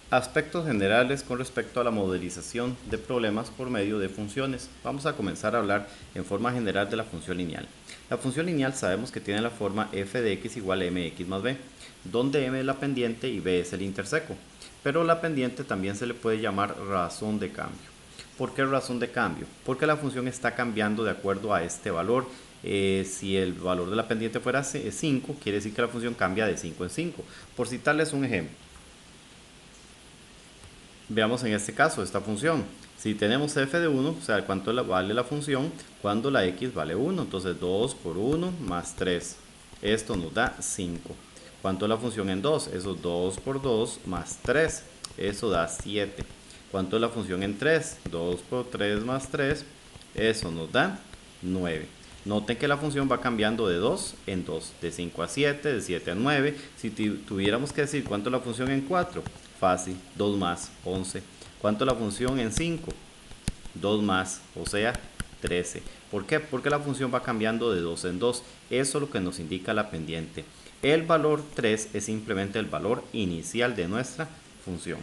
Aspectos generales con respecto a la modelización de problemas por medio de funciones. Vamos a comenzar a hablar en forma general de la función lineal. La función lineal sabemos que tiene la forma f de x igual a mx más b, donde m es la pendiente y b es el interseco. Pero la pendiente también se le puede llamar razón de cambio. ¿Por qué razón de cambio? Porque la función está cambiando de acuerdo a este valor. Si el valor de la pendiente fuera 5, quiere decir que la función cambia de 5 en 5. Por citarles un ejemplo. Veamos en este caso esta función. Si tenemos f de 1, o sea, cuánto vale la función cuando la x vale 1. Entonces 2 por 1 más 3. Esto nos da 5. ¿Cuánto es la función en 2? Eso es 2 por 2 más 3. Eso da 7. ¿Cuánto es la función en 3? 2 por 3 más 3. Eso nos da 9. Noten que la función va cambiando de 2 en 2, de 5 a 7, de 7 a 9. Si tuviéramos que decir cuánto es la función en 4, fácil, 2 más, 11. ¿Cuánto es la función en 5? 2 más, o sea, 13. ¿Por qué? Porque la función va cambiando de 2 en 2. Eso es lo que nos indica la pendiente. El valor 3 es simplemente el valor inicial de nuestra función.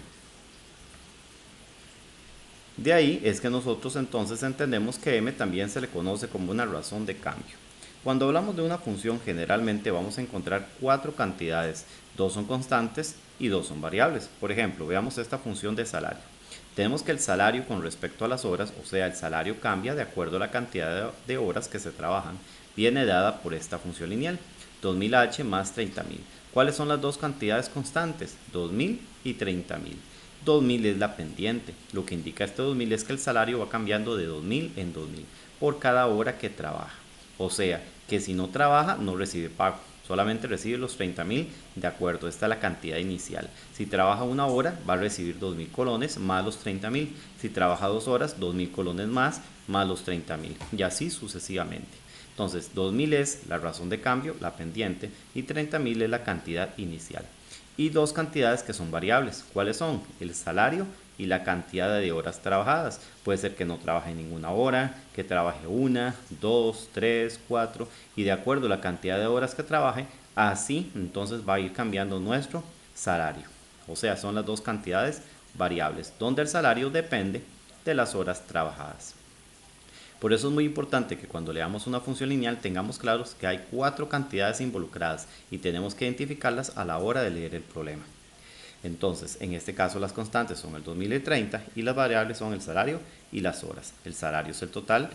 De ahí es que nosotros entonces entendemos que m también se le conoce como una razón de cambio. Cuando hablamos de una función, generalmente vamos a encontrar 4 cantidades, 2 son constantes y 2 son variables. Por ejemplo, veamos esta función de salario. Tenemos que el salario con respecto a las horas, o sea, el salario cambia de acuerdo a la cantidad de horas que se trabajan, viene dada por esta función lineal, 2000h más 30.000. ¿Cuáles son las dos cantidades constantes? 2000 y 30.000. 2000 es la pendiente. Lo que indica este 2000 es que el salario va cambiando de 2000 en 2000 por cada hora que trabaja. O sea, que si no trabaja no recibe pago, solamente recibe los 30.000 de acuerdo, esta es la cantidad inicial. Si trabaja una hora va a recibir 2.000 colones más los 30.000. Si trabaja 2 horas, 2.000 colones más los 30.000 y así sucesivamente. Entonces 2.000 es la razón de cambio, la pendiente, y 30.000 es la cantidad inicial. Y dos cantidades que son variables. ¿Cuáles son? El salario y la cantidad de horas trabajadas. Puede ser que no trabaje ninguna hora, que trabaje 1, 2, 3, 4 y de acuerdo a la cantidad de horas que trabaje, así entonces va a ir cambiando nuestro salario. O sea, son las dos cantidades variables, donde el salario depende de las horas trabajadas. Por eso es muy importante que cuando leamos una función lineal tengamos claros que hay 4 cantidades involucradas y tenemos que identificarlas a la hora de leer el problema. Entonces, en este caso las constantes son el 2000 y el 30 y las variables son el salario y las horas. El salario es el total,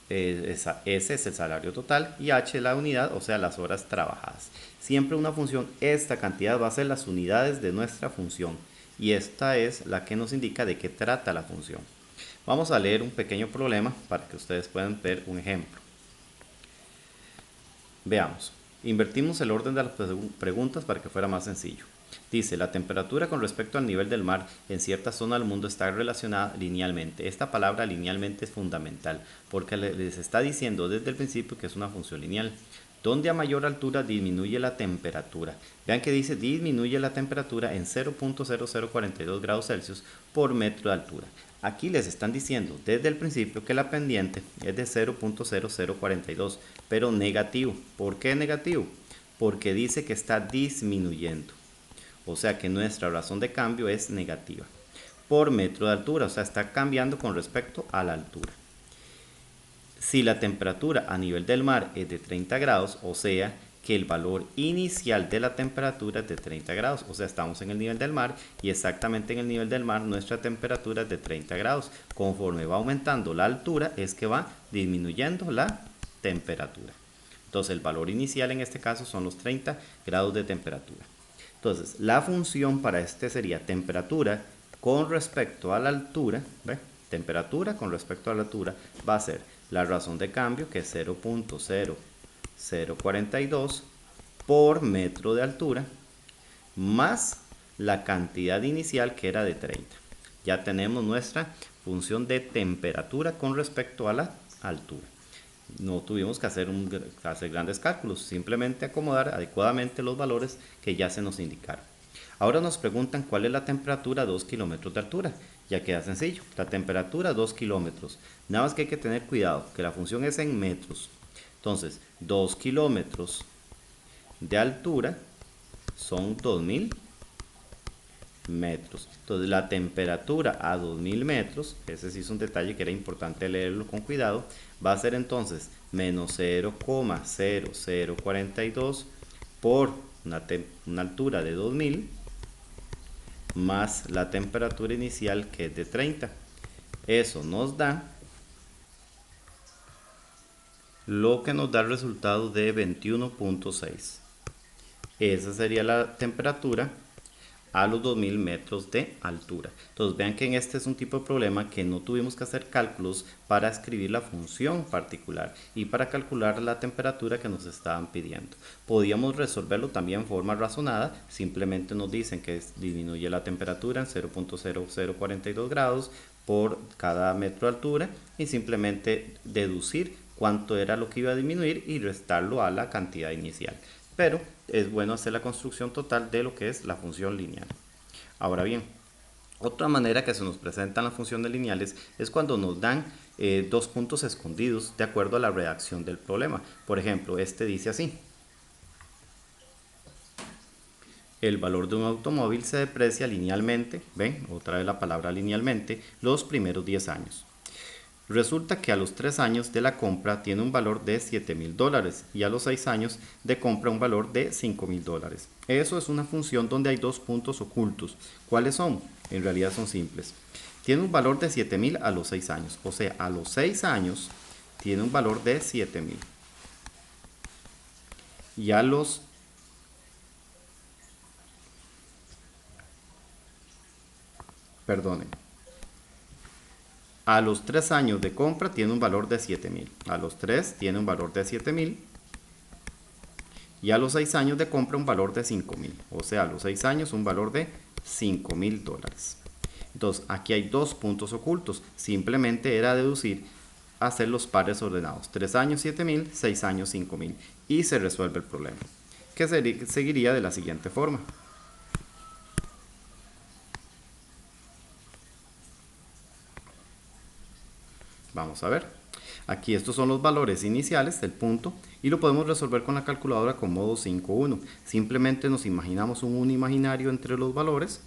S es el salario total y H es la unidad, o sea, las horas trabajadas. Siempre una función, esta cantidad va a ser las unidades de nuestra función y esta es la que nos indica de qué trata la función. Vamos a leer un pequeño problema para que ustedes puedan ver un ejemplo. Veamos. Invertimos el orden de las preguntas para que fuera más sencillo. Dice, la temperatura con respecto al nivel del mar en cierta zona del mundo está relacionada linealmente. Esta palabra linealmente es fundamental porque les está diciendo desde el principio que es una función lineal. Donde a mayor altura disminuye la temperatura. Vean que dice disminuye la temperatura en 0.0042 grados Celsius por metro de altura. Aquí les están diciendo desde el principio que la pendiente es de 0.0042, pero negativo. ¿Por qué negativo? Porque dice que está disminuyendo. O sea que nuestra razón de cambio es negativa. Por metro de altura, o sea, está cambiando con respecto a la altura. Si la temperatura a nivel del mar es de 30 grados, o sea que el valor inicial de la temperatura es de 30 grados, o sea estamos en el nivel del mar y exactamente en el nivel del mar nuestra temperatura es de 30 grados. Conforme va aumentando la altura es que va disminuyendo la temperatura. Entonces el valor inicial en este caso son los 30 grados de temperatura. Entonces la función para este sería temperatura con respecto a la altura, ¿ve? Temperatura con respecto a la altura va a ser la razón de cambio, que es 0.0042 por metro de altura, más la cantidad inicial que era de 30. Ya tenemos nuestra función de temperatura con respecto a la altura. No tuvimos que hacer grandes cálculos, simplemente acomodar adecuadamente los valores que ya se nos indicaron. Ahora nos preguntan cuál es la temperatura a 2 kilómetros de altura. Ya queda sencillo, la temperatura a 2 kilómetros. Nada más que hay que tener cuidado, que la función es en metros. Entonces, 2 kilómetros de altura son 2000 metros. Entonces la temperatura a 2000 metros, ese sí es un detalle que era importante leerlo con cuidado, va a ser entonces menos 0,0042 por una altura de 2000 más la temperatura inicial que es de 30. Eso nos da lo que nos da el resultado de 21.6. Esa sería la temperatura a los 2000 metros de altura. Entonces vean que en este es un tipo de problema que no tuvimos que hacer cálculos para escribir la función particular y para calcular la temperatura que nos estaban pidiendo. Podíamos resolverlo también en forma razonada, simplemente nos dicen que disminuye la temperatura en 0.0042 grados por cada metro de altura y simplemente deducir cuánto era lo que iba a disminuir y restarlo a la cantidad inicial. Pero es bueno hacer la construcción total de lo que es la función lineal. Ahora bien, otra manera que se nos presentan las funciones lineales es cuando nos dan dos puntos escondidos de acuerdo a la redacción del problema. Por ejemplo, este dice así: el valor de un automóvil se deprecia linealmente, ven, otra vez la palabra linealmente, los primeros 10 años. Resulta que a los 3 años de la compra tiene un valor de $7,000 y a los 6 años de compra un valor de $5,000. Eso es una función donde hay dos puntos ocultos. ¿Cuáles son? En realidad son simples. Tiene un valor de 7,000 a los 6 años, o sea, a los 6 años tiene un valor de 7,000. Y a los a los 3 años de compra tiene un valor de 7,000. A los 3 tiene un valor de 7,000. Y a los 6 años de compra un valor de 5,000. O sea, a los 6 años un valor de $5,000. Entonces, aquí hay dos puntos ocultos. Simplemente era deducir, hacer los pares ordenados. 3 años 7,000, 6 años 5,000. Y se resuelve el problema. Que seguiría de la siguiente forma. Vamos a ver. Aquí estos son los valores iniciales del punto y lo podemos resolver con la calculadora con modo 5.1. Simplemente nos imaginamos un 1 imaginario entre los valores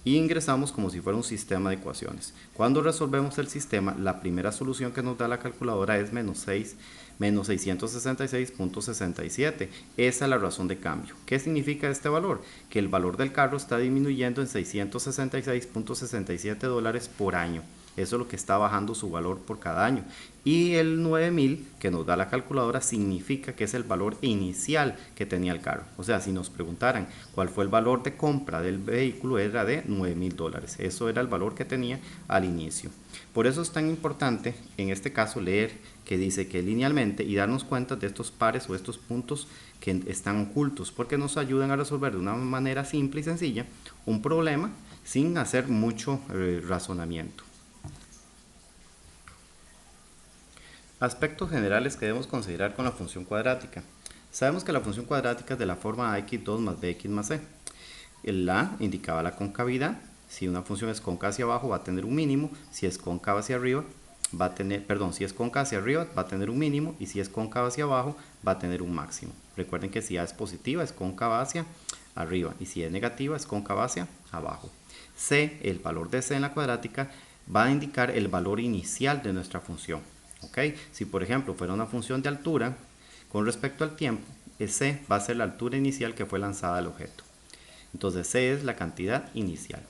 y ingresamos como si fuera un sistema de ecuaciones. Cuando resolvemos el sistema, la primera solución que nos da la calculadora es menos 666.67. Esa es la razón de cambio. ¿Qué significa este valor? Que el valor del carro está disminuyendo en $666.67 por año. Eso es lo que está bajando su valor por cada año. Y el 9,000 que nos da la calculadora significa que es el valor inicial que tenía el carro. O sea, si nos preguntaran cuál fue el valor de compra del vehículo, era de $9,000. Eso era el valor que tenía al inicio. Por eso es tan importante en este caso leer que dice que linealmente y darnos cuenta de estos pares o estos puntos que están ocultos, porque nos ayudan a resolver de una manera simple y sencilla un problema sin hacer mucho razonamiento. Aspectos generales que debemos considerar con la función cuadrática. Sabemos que la función cuadrática es de la forma ax2 más bx más c. El a indicaba la concavidad. Si una función es cóncava hacia abajo va a tener un mínimo, si es cóncava hacia arriba va a tener, si es cóncava hacia arriba va a tener un mínimo y si es cóncava hacia abajo va a tener un máximo. Recuerden que si a es positiva es cóncava hacia arriba y si es negativa es cóncava hacia abajo. C, el valor de c en la cuadrática va a indicar el valor inicial de nuestra función. ¿Okay? Si por ejemplo fuera una función de altura, con respecto al tiempo, c va a ser la altura inicial que fue lanzada al objeto. Entonces c es la cantidad inicial.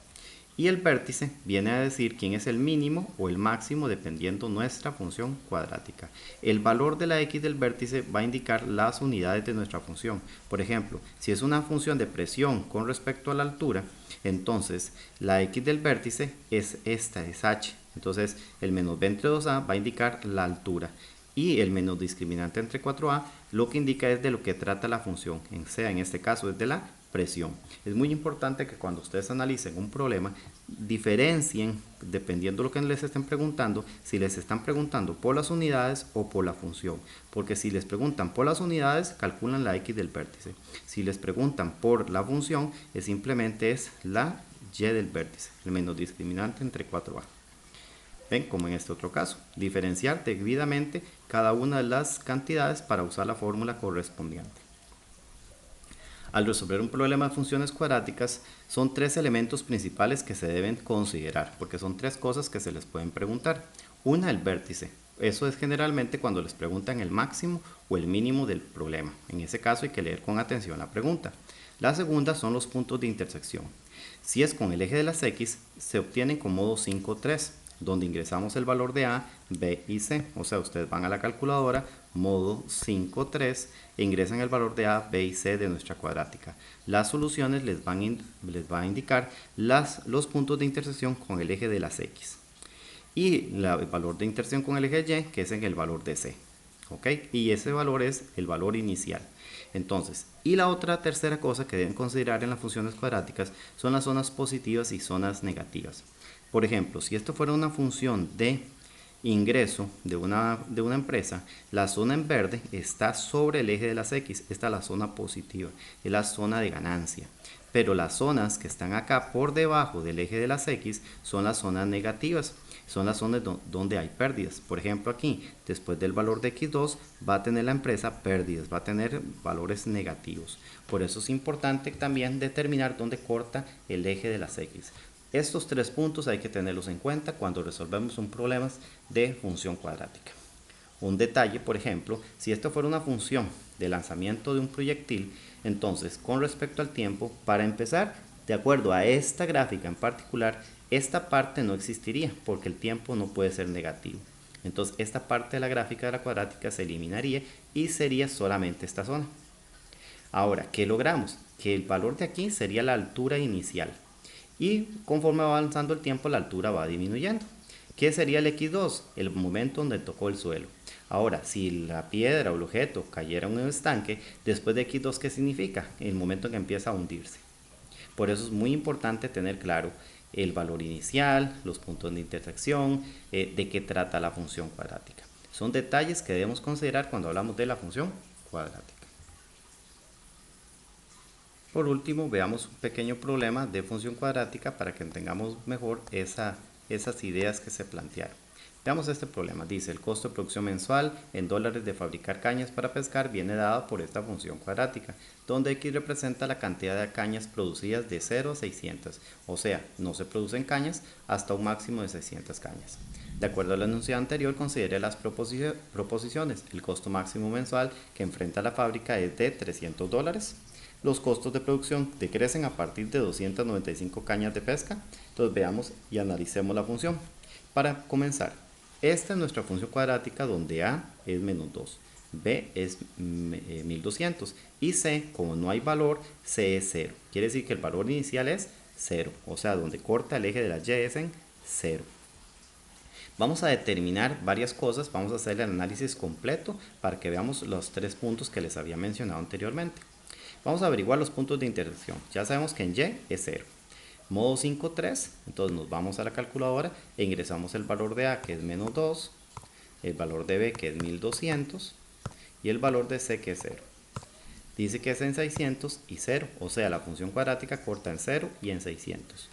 Y el vértice viene a decir quién es el mínimo o el máximo dependiendo nuestra función cuadrática. El valor de la x del vértice va a indicar las unidades de nuestra función. Por ejemplo, si es una función de presión con respecto a la altura, entonces la x del vértice es esta, es h. Entonces el menos b entre 2a va a indicar la altura y el menos discriminante entre 4a lo que indica es de lo que trata la función, en este caso es de la presión. Es muy importante que cuando ustedes analicen un problema diferencien dependiendo de lo que les estén preguntando, si les están preguntando por las unidades o por la función, porque si les preguntan por las unidades calculan la x del vértice, si les preguntan por la función simplemente es la y del vértice, el menos discriminante entre 4a. ¿Ven? Como en este otro caso, diferenciar debidamente cada una de las cantidades para usar la fórmula correspondiente. Al resolver un problema de funciones cuadráticas, son tres elementos principales que se deben considerar, porque son tres cosas que se les pueden preguntar. Una, el vértice. Eso es generalmente cuando les preguntan el máximo o el mínimo del problema. En ese caso hay que leer con atención la pregunta. La segunda son los puntos de intersección. Si es con el eje de las X, se obtienen con modo 5-3, donde ingresamos el valor de A, B y C. O sea, ustedes van a la calculadora, modo 5-3, e ingresan el valor de A, B y C de nuestra cuadrática. Las soluciones les van a indicar los puntos de intersección con el eje de las X. Y el valor de intersección con el eje Y, que es en el valor de C. ¿Ok? Y ese valor es el valor inicial. Entonces, y la otra tercera cosa que deben considerar en las funciones cuadráticas son las zonas positivas y zonas negativas. Por ejemplo, si esto fuera una función de ingreso de una empresa, la zona en verde está sobre el eje de las X. Esta es la zona positiva, es la zona de ganancia. Pero las zonas que están acá por debajo del eje de las X son las zonas negativas. Son las zonas donde hay pérdidas. Por ejemplo, aquí, después del valor de X2, va a tener la empresa pérdidas, va a tener valores negativos. Por eso es importante también determinar dónde corta el eje de las X. Estos tres puntos hay que tenerlos en cuenta cuando resolvemos un problema de función cuadrática. Un detalle, por ejemplo, si esto fuera una función de lanzamiento de un proyectil, entonces con respecto al tiempo, para empezar, de acuerdo a esta gráfica en particular, esta parte no existiría porque el tiempo no puede ser negativo. Entonces esta parte de la gráfica de la cuadrática se eliminaría y sería solamente esta zona. Ahora, ¿qué logramos? Que el valor de aquí sería la altura inicial. Y conforme va avanzando el tiempo, la altura va disminuyendo. ¿Qué sería el X2? El momento donde tocó el suelo. Ahora, si la piedra o el objeto cayera en un estanque, después de X2, ¿qué significa? El momento en que empieza a hundirse. Por eso es muy importante tener claro el valor inicial, los puntos de intersección, de qué trata la función cuadrática. Son detalles que debemos considerar cuando hablamos de la función cuadrática. Por último, veamos un pequeño problema de función cuadrática para que entendamos mejor esas ideas que se plantearon. Veamos este problema. Dice, el costo de producción mensual en dólares de fabricar cañas para pescar viene dado por esta función cuadrática, donde X representa la cantidad de cañas producidas de 0 a 600. O sea, no se producen cañas hasta un máximo de 600 cañas. De acuerdo al enunciado anterior, considere las proposiciones. El costo máximo mensual que enfrenta la fábrica es de $300. Los costos de producción decrecen a partir de 295 cañas de pesca. Entonces veamos y analicemos la función. Para comenzar, esta es nuestra función cuadrática donde A es menos 2, B es 1200 y C, como no hay valor, C es 0. Quiere decir que el valor inicial es 0, o sea, donde corta el eje de la Y es en 0. Vamos a determinar varias cosas, vamos a hacer el análisis completo para que veamos los tres puntos que les había mencionado anteriormente. Vamos a averiguar los puntos de intersección. Ya sabemos que en Y es 0. Modo 5-3, entonces nos vamos a la calculadora e ingresamos el valor de A, que es menos 2, el valor de B, que es 1200, y el valor de C, que es 0. Dice que es en 600 y 0, o sea, la función cuadrática corta en 0 y en 600.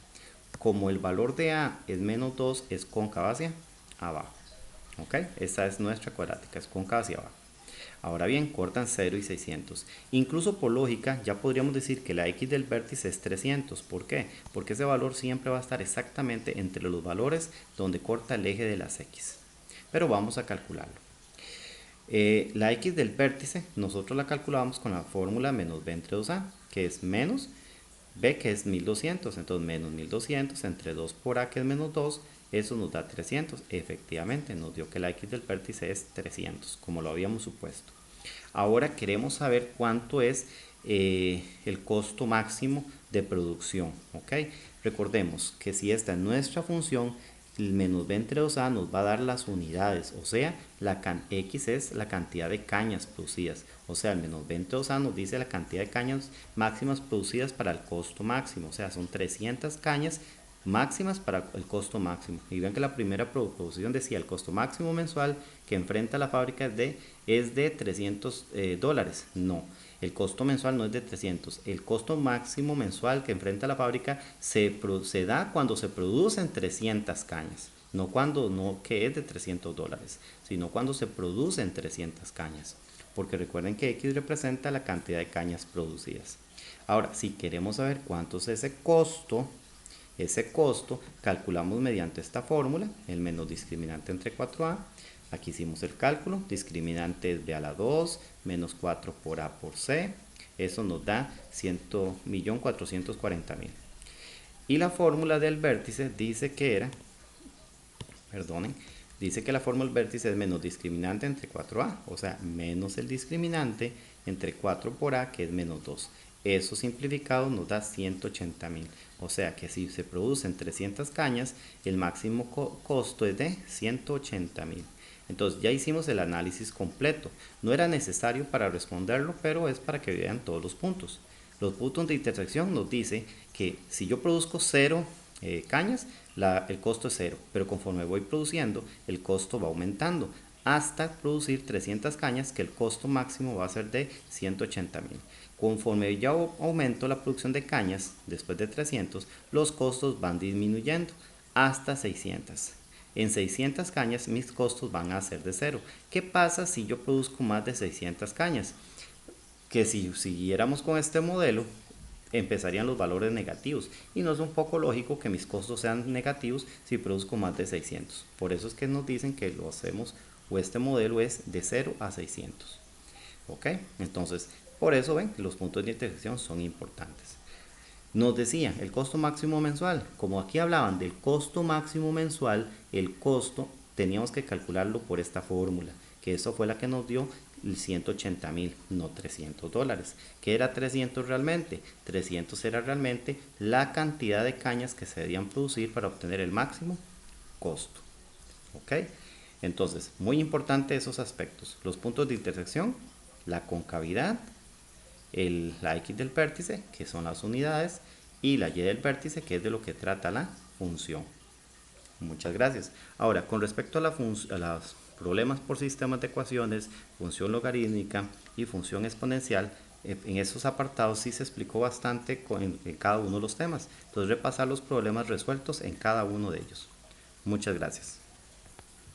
Como el valor de A es menos 2, es cóncava hacia abajo. ¿Ok? Esta es nuestra cuadrática, es cóncava hacia abajo. Ahora bien, cortan 0 y 600. Incluso por lógica, ya podríamos decir que la X del vértice es 300. ¿Por qué? Porque ese valor siempre va a estar exactamente entre los valores donde corta el eje de las X. Pero vamos a calcularlo. La X del vértice, nosotros la calculamos con la fórmula menos B entre 2A, que es menos B, que es 1200. Entonces, menos 1200 entre 2 por A, que es menos 2, eso nos da 300. Efectivamente, nos dio que la X del vértice es 300, como lo habíamos supuesto. Ahora queremos saber cuánto es el costo máximo de producción. ¿Ok? Recordemos que si esta es nuestra función, el menos b entre 2a nos va a dar las unidades, o sea, X es la cantidad de cañas producidas. O sea, el menos b entre 2a nos dice la cantidad de cañas máximas producidas para el costo máximo. O sea, son 300 cañas máximas para el costo máximo. Y ven que la primera proposición decía el costo máximo mensual que enfrenta la fábrica es de $300. No, el costo mensual no es de 300. El costo máximo mensual que enfrenta la fábrica se da cuando se producen 300 cañas. No cuando no que es de $300, sino cuando se producen 300 cañas. Porque recuerden que X representa la cantidad de cañas producidas. Ahora, si queremos saber cuánto es ese costo calculamos mediante esta fórmula, el menos discriminante entre 4a. Aquí hicimos el cálculo, discriminante es b a la 2 menos 4 por a por c. Eso nos da 100.440.000. Y la fórmula del vértice dice que era, dice que la fórmula del vértice es menos discriminante entre 4a, o sea, menos el discriminante entre 4 por a, que es menos 2. Eso simplificado nos da 180.000. O sea que si se producen 300 cañas, el máximo costo es de 180.000. Entonces ya hicimos el análisis completo. No era necesario para responderlo, pero es para que vean todos los puntos. Los puntos de intersección nos dice que si yo produzco 0 cañas, el costo es 0, pero conforme voy produciendo, el costo va aumentando hasta producir 300 cañas, que el costo máximo va a ser de 180.000. Conforme ya aumento la producción de cañas, después de 300, los costos van disminuyendo hasta 600. En 600 cañas mis costos van a ser de 0. ¿Qué pasa si yo produzco más de 600 cañas? Que si siguiéramos con este modelo, empezarían los valores negativos y no es un poco lógico que mis costos sean negativos si produzco más de 600. Por eso es que nos dicen que lo hacemos, o este modelo es de 0 a 600. ¿Ok? Entonces, por eso ven que los puntos de intersección son importantes. Nos decía el costo máximo mensual. Como aquí hablaban del costo máximo mensual, el costo teníamos que calcularlo por esta fórmula, que eso fue la que nos dio el 180.000, no $300. ¿Qué era 300 realmente? 300 era realmente la cantidad de cañas que se debían producir para obtener el máximo costo. ¿Ok? Entonces, muy importante esos aspectos. Los puntos de intersección, la concavidad, la X del vértice, que son las unidades, y la Y del vértice, que es de lo que trata la función. Muchas gracias. Ahora, con respecto a los problemas por sistemas de ecuaciones, función logarítmica y función exponencial, en esos apartados sí se explicó bastante en cada uno de los temas. Entonces, repasar los problemas resueltos en cada uno de ellos. Muchas gracias.